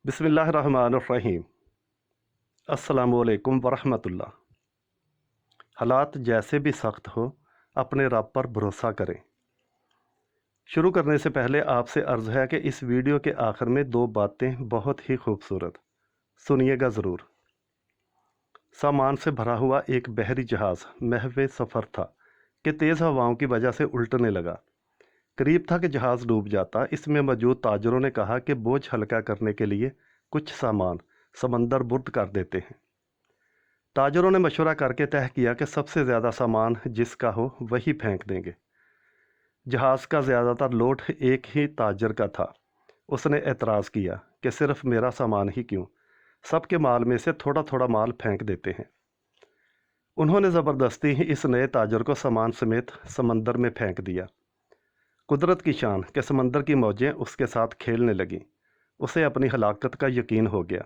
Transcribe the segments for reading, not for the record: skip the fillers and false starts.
बिस्मिल्लाहिर्रहमानिर्रहीम। अस्सलामुअलैकुम वरहमतुल्लाह। हालात जैसे भी सख्त हो, अपने रब पर भरोसा करें। शुरू करने से पहले आपसे अर्ज़ है कि इस वीडियो के आखिर में दो बातें बहुत ही खूबसूरत सुनिएगा ज़रूर। सामान से भरा हुआ एक बहरी जहाज़ महवे सफ़र था कि तेज़ हवाओं की वजह से उल्टने लगा। करीब था कि जहाज़ डूब जाता। इसमें मौजूद ताजरों ने कहा कि बोझ हल्का करने के लिए कुछ सामान समंदर बुर्द कर देते हैं। ताजरों ने मशवरा करके तय किया कि सबसे ज़्यादा सामान जिसका हो वही फेंक देंगे। जहाज़ का ज़्यादातर लोड एक ही ताजर का था। उसने एतराज़ किया कि सिर्फ मेरा सामान ही क्यों, सबके माल में से थोड़ा थोड़ा माल फेंक देते हैं। उन्होंने ज़बरदस्ती ही इस नए ताजर को सामान समेत समंदर में फेंक दिया। कुदरत की शान कि समंदर की मौजें उसके साथ खेलने लगीं। उसे अपनी हलाकत का यकीन हो गया।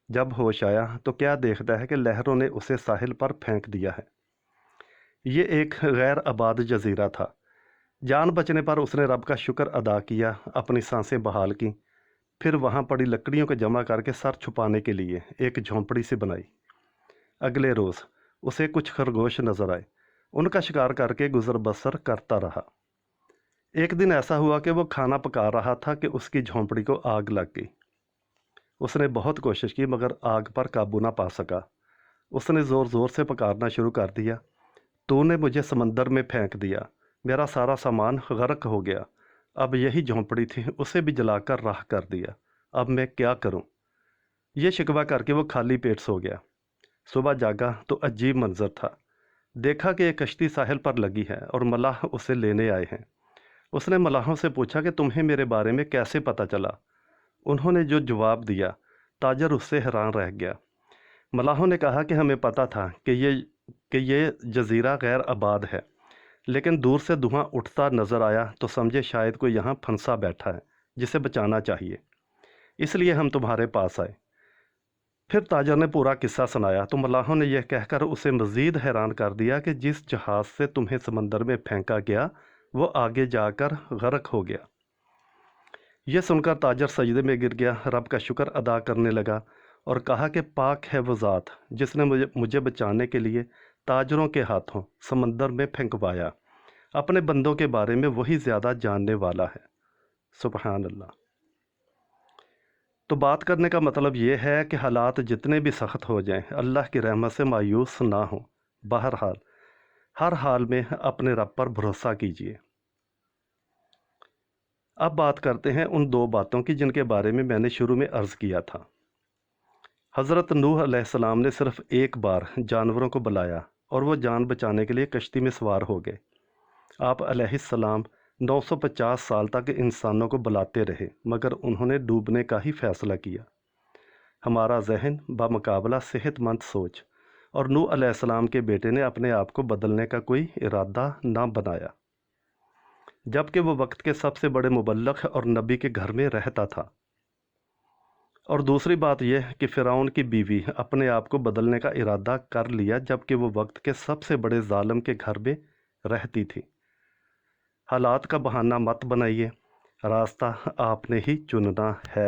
जब होश आया तो क्या देखता है कि लहरों ने उसे साहिल पर फेंक दिया है। ये एक गैर आबाद जजीरा था। जान बचने पर उसने रब का शुक्र अदा किया, अपनी सांसें बहाल की, फिर वहाँ पड़ी लकड़ियों को जमा करके सर छुपाने के लिए एक झोंपड़ी सी बनाई। अगले रोज़ उसे कुछ खरगोश नजर आए। उनका शिकार करके गुजर बसर करता रहा। एक दिन ऐसा हुआ कि वो खाना पका रहा था कि उसकी झोंपड़ी को आग लग गई। उसने बहुत कोशिश की मगर आग पर काबू ना पा सका। उसने ज़ोर ज़ोर से पुकारना शुरू कर दिया, तूने मुझे समंदर में फेंक दिया, मेरा सारा सामान गर्क हो गया। अब यही झोंपड़ी थी, उसे भी जलाकर राख कर दिया। अब मैं क्या करूं? ये शिकवा करके वो खाली पेट सो गया। सुबह जागा तो अजीब मंजर था। देखा कि एक कश्ती साहिल पर लगी है और मलाह उसे लेने आए हैं। उसने मलाहों से पूछा कि तुम्हें मेरे बारे में कैसे पता चला? उन्होंने जो जवाब दिया, ताजर उससे हैरान रह गया। मलाहों ने कहा कि हमें पता था कि ये जजीरा गैर आबाद है, लेकिन दूर से धुआं उठता नजर आया तो समझे शायद कोई यहाँ फंसा बैठा है जिसे बचाना चाहिए, इसलिए हम तुम्हारे पास आए। फिर ताजर ने पूरा किस्सा सुनाया तो मलाहों ने यह कहकर उसे मज़ीद हैरान कर दिया कि जिस जहाज़ से तुम्हें समंदर में फेंका गया वो आगे जाकर गर्क हो गया। यह सुनकर ताजर सजदे में गिर गया, रब का शुक्र अदा करने लगा और कहा कि पाक है वो ज़ात जिसने मुझे बचाने के लिए ताजरों के हाथों समंदर में फेंकवाया। अपने बंदों के बारे में वही ज़्यादा जानने वाला है। सुबहान अल्लाह। तो बात करने का मतलब ये है कि हालात जितने भी सख्त हो जाएं, अल्लाह की रहमत से मायूस ना हो। बहरहाल हर हाल में अपने रब पर भरोसा कीजिए। अब बात करते हैं उन दो बातों की जिनके बारे में मैंने शुरू में अर्ज़ किया था। हज़रत नूह अलैहिस्सलाम ने सिर्फ एक बार जानवरों को बुलाया और वो जान बचाने के लिए कश्ती में सवार हो गए। आप अलैहिस्सलाम 950 साल तक इंसानों को बुलाते रहे मगर उन्होंने डूबने का ही फैसला किया। हमारा जहन बामुकाबला सेहतमंद सोच और नूह अलैहिस्सलाम के बेटे ने अपने आप को बदलने का कोई इरादा ना बनाया, जबकि वो वक्त के सबसे बड़े मुबल्लग और नबी के घर में रहता था। और दूसरी बात यह कि फ़िरौन की बीवी अपने आप को बदलने का इरादा कर लिया जबकि वो वक्त के सबसे बड़े जालिम के घर में रहती थी। हालात का बहाना मत बनाइए, रास्ता आपने ही चुनना है।